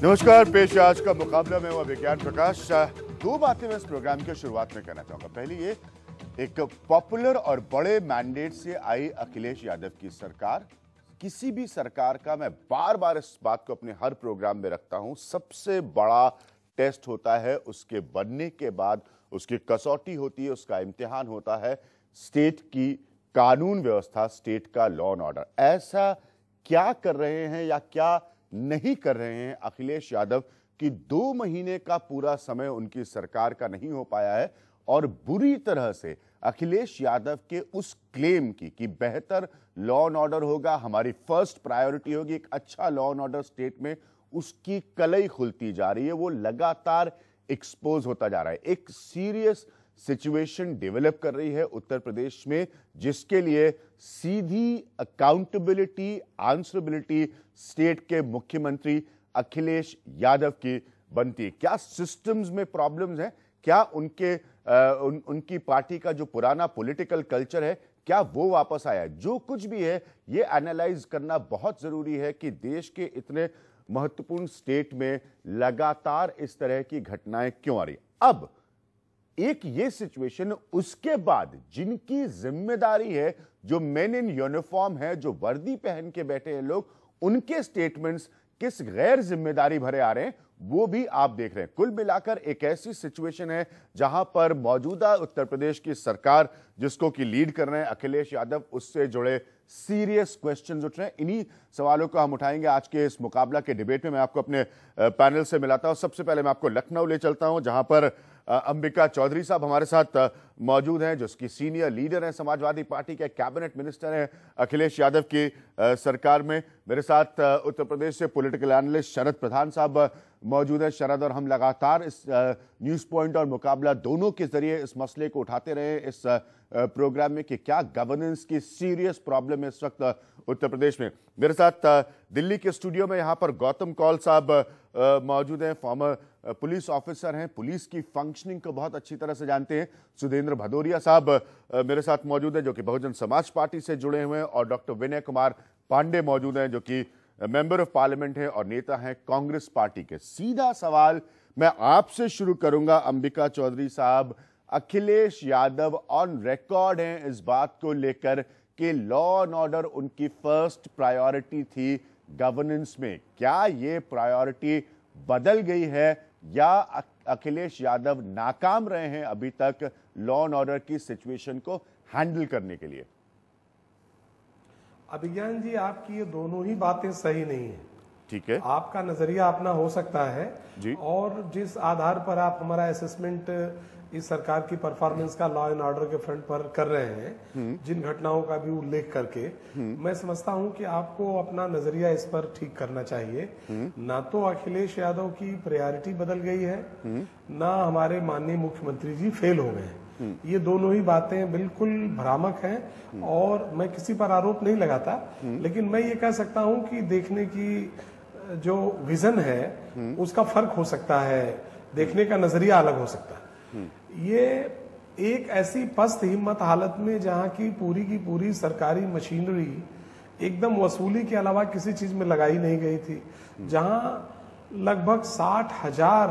नमस्कार, पेश आज का मुकाबला में हुआ विज्ञान प्रकाश। दो बातें मैं इस प्रोग्राम की शुरुआत में कहना चाहूंगा। पहली ये, एक पॉपुलर और बड़े मैंडेट से आई अखिलेश यादव की सरकार, किसी भी सरकार का मैं बार बार इस बात को अपने हर प्रोग्राम में रखता हूं, सबसे बड़ा टेस्ट होता है उसके बनने के बाद, उसकी कसौटी होती है, उसका इम्तिहान होता है स्टेट की कानून व्यवस्था, स्टेट का लॉ एंड ऑर्डर। ऐसा क्या कर रहे हैं या क्या नहीं कर रहे हैं अखिलेश यादव कि 2 महीने का पूरा समय उनकी सरकार का नहीं हो पाया है और बुरी तरह से अखिलेश यादव के उस क्लेम की कि बेहतर लॉ एंड ऑर्डर होगा, हमारी फर्स्ट प्रायोरिटी होगी एक अच्छा लॉ एंड ऑर्डर स्टेट में, उसकी कलई खुलती जा रही है। वो लगातार एक्सपोज होता जा रहा है। एक सीरियस सिचुएशन डेवलप कर रही है उत्तर प्रदेश में, जिसके लिए सीधी अकाउंटेबिलिटी, आंसरेबिलिटी स्टेट के मुख्यमंत्री अखिलेश यादव की बनती है। क्या सिस्टम्स में प्रॉब्लम्स हैं? क्या उनकी पार्टी का जो पुराना पॉलिटिकल कल्चर है, क्या वो वापस आया है? जो कुछ भी है, ये एनालाइज करना बहुत जरूरी है कि देश के इतने महत्वपूर्ण स्टेट में लगातार इस तरह की घटनाएं क्यों आ रही है। अब एक ये सिचुएशन, उसके बाद जिनकी जिम्मेदारी है, जो मेन इन यूनिफॉर्म है, जो वर्दी पहन के बैठे हैं लोग, उनके स्टेटमेंट्स किस गैर जिम्मेदारी भरे आ रहे हैं, वो भी आप देख रहे हैं। कुल मिलाकर एक ऐसी सिचुएशन है जहां पर मौजूदा उत्तर प्रदेश की सरकार, जिसको कि लीड कर रहे हैं अखिलेश यादव, उससे जुड़े सीरियस क्वेश्चंस उठ रहे हैं। इन्हीं सवालों को हम उठाएंगे आज के इस मुकाबला के डिबेट में। मैं आपको अपने पैनल से मिलाता हूं। सबसे पहले मैं आपको लखनऊ ले चलता हूं, जहां पर अंबिका चौधरी साहब हमारे साथ मौजूद हैं, जो उसकी सीनियर लीडर हैं, समाजवादी पार्टी के कैबिनेट मिनिस्टर हैं अखिलेश यादव की सरकार में। मेरे साथ उत्तर प्रदेश से पॉलिटिकल एनालिस्ट शरद प्रधान साहब मौजूद हैं। शरद और हम लगातार इस न्यूज पॉइंट और मुकाबला दोनों के जरिए इस मसले को उठाते रहे इस प्रोग्राम में कि क्या गवर्नेंस की सीरियस प्रॉब्लम है इस वक्त उत्तर प्रदेश में। मेरे साथ दिल्ली के स्टूडियो में यहां पर गौतम कौल साहब मौजूद हैं, फॉर्मर पुलिस ऑफिसर हैं, पुलिस की फंक्शनिंग को बहुत अच्छी तरह से जानते हैं। सुधींद्र भदौरिया साहब मेरे साथ मौजूद हैं, जो कि बहुजन समाज पार्टी से जुड़े हुए हैं, और डॉक्टर विनय कुमार पांडे मौजूद हैं, जो कि मेंबर ऑफ पार्लियामेंट हैं और नेता हैं कांग्रेस पार्टी के। सीधा सवाल मैं आपसे शुरू करूंगा अंबिका चौधरी साहब। अखिलेश यादव ऑन रिकॉर्ड हैं इस बात को लेकर कि लॉ एंड ऑर्डर उनकी फर्स्ट प्रायोरिटी थी गवर्नेंस में। क्या ये प्रायोरिटी बदल गई है या अखिलेश यादव नाकाम रहे हैं अभी तक लॉ एंड ऑर्डर की सिचुएशन को हैंडल करने के लिए? अभिज्ञान जी, आपकी ये दोनों ही बातें सही नहीं है। ठीक है, आपका नजरिया अपना हो सकता है जी, और जिस आधार पर आप हमारा असेसमेंट इस सरकार की परफॉर्मेंस का लॉ एंड ऑर्डर के फ्रंट पर कर रहे हैं, जिन घटनाओं का भी उल्लेख करके, मैं समझता हूं कि आपको अपना नजरिया इस पर ठीक करना चाहिए। ना तो अखिलेश यादव की प्रायोरिटी बदल गई है, ना हमारे माननीय मुख्यमंत्री जी फेल हो गए हैं। ये दोनों ही बातें बिल्कुल भ्रामक हैं और मैं किसी पर आरोप नहीं लगाता, लेकिन मैं ये कह सकता हूं कि देखने की जो विजन है उसका फर्क हो सकता है, देखने का नजरिया अलग हो सकता है। ये एक ऐसी पस्त हिम्मत हालत में जहां की पूरी सरकारी मशीनरी एकदम वसूली के अलावा किसी चीज में लगाई नहीं गई थी, जहां लगभग 60,000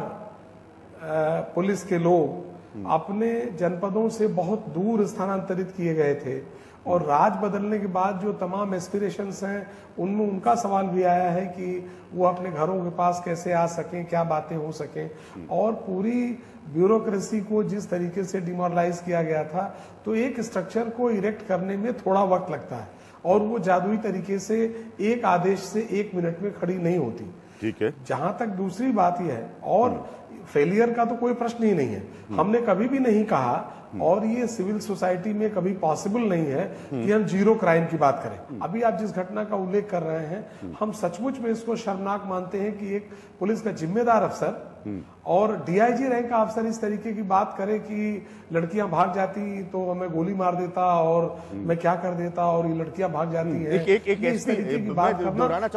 पुलिस के लोग अपने जनपदों से बहुत दूर स्थानांतरित किए गए थे, और राज बदलने के बाद जो तमाम एस्पिरेशंस हैं उनमें उनका सवाल भी आया है कि वो अपने घरों के पास कैसे आ सकें, क्या बातें हो सकें। और पूरी ब्यूरोक्रेसी को जिस तरीके से डिमोरलाइज किया गया था, तो एक स्ट्रक्चर को इरेक्ट करने में थोड़ा वक्त लगता है और वो जादुई तरीके से एक आदेश से 1 मिनट में खड़ी नहीं होती। ठीक है, जहां तक दूसरी बात यह है, और फेलियर का तो कोई प्रश्न ही नहीं है, हमने कभी भी नहीं कहा और ये सिविल सोसाइटी में कभी पॉसिबल नहीं है कि हम जीरो क्राइम की बात करें। अभी आप जिस घटना का उल्लेख कर रहे हैं, हम सचमुच में इसको शर्मनाक मानते हैं कि एक पुलिस का जिम्मेदार अफसर और डीआईजी रैंक का अफसर इस तरीके की बात करे कि लड़कियां भाग जाती तो मैं गोली मार देता और मैं क्या कर देता और ये लड़कियां भाग जाती हैं। एक एसपी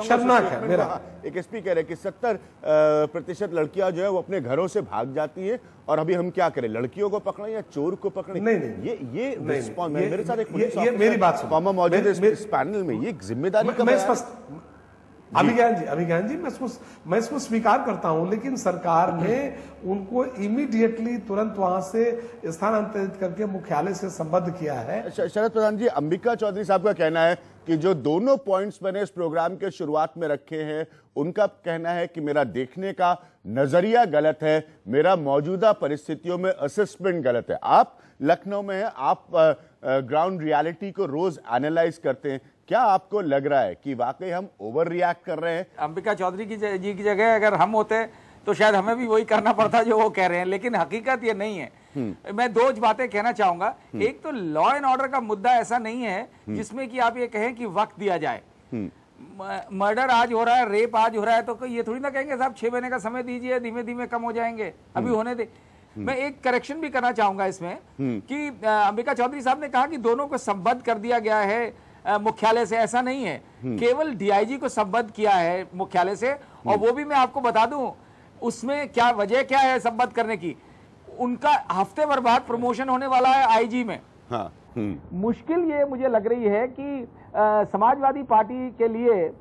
शर्मनाक है मेरा। एक एसपी कह रहे कि 70% लड़कियां जो है वो अपने घरों से भाग जाती है, और अभी हम क्या करें, लड़कियों को पकड़े या चोर को पकड़े? नहीं, ये रिस्पॉन्स मेरे साथ एक पुलिस मेरी बात सुनो, मौजूद है इस पैनल में, ये जिम्मेदारी का अभिज्ञान जी मैं इसको स्वीकार करता हूं, लेकिन सरकार ने उनको इमीडिएटली तुरंत वहां से स्थानांतरित करके मुख्यालय से संबद्ध किया है। शरद प्रधान जी, अंबिका चौधरी साहब का कहना है कि जो दोनों पॉइंट्स मैंने इस प्रोग्राम के शुरुआत में रखे हैं, उनका कहना है कि मेरा देखने का नजरिया गलत है, मेरा मौजूदा परिस्थितियों में असेसमेंट गलत है। आप लखनऊ में हैं, आप ग्राउंड रियलिटी को रोज एनालाइज करते हैं, क्या आपको लग रहा है कि वाकई हम ओवर रिएक्ट कर रहे हैं? अंबिका चौधरी जी की जगह अगर हम होते तो शायद हमें भी वही करना पड़ता जो वो कह रहे हैं, लेकिन हकीकत ये नहीं है। मैं दो बातें कहना चाहूंगा। एक तो लॉ एंड ऑर्डर का मुद्दा ऐसा नहीं है जिसमें कि आप ये कहें कि वक्त दिया जाए। मर्डर आज हो रहा है, रेप आज हो रहा है, तो ये थोड़ी ना कहेंगे साहब 6 महीने का समय दीजिए, धीमे धीमे कम हो जाएंगे, अभी होने दे। मैं एक करेक्शन भी करना चाहूंगा इसमें कि अंबिका चौधरी साहब ने कहा कि दोनों को संबद्ध कर दिया गया है मुख्यालय से। ऐसा नहीं है, केवल डीआईजी को संबद्ध किया है मुख्यालय से, और वो भी मैं आपको बता दूं उसमें क्या वजह क्या है संबद्ध करने की। उनका हफ्ते भर बाद प्रमोशन होने वाला है आईजी में। हाँ। मुश्किल ये मुझे लग रही है कि समाजवादी पार्टी के लिए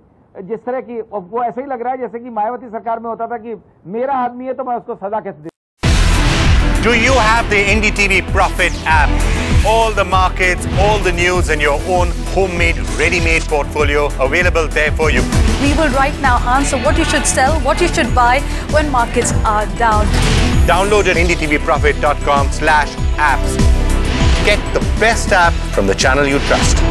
जिस तरह की, वो ऐसा ही लग रहा है जैसे कि मायावती सरकार में होता था कि मेरा आदमी है तो मैं उसको सजा कैसे दे। Do you have the NDTV Profit app? All the markets, all the news and your own homemade, ready-made portfolio available there for you. We will right now answer what you should sell, what you should buy when markets are down. Download at ndtvprofit.com/apps. Get the best app from the channel you trust.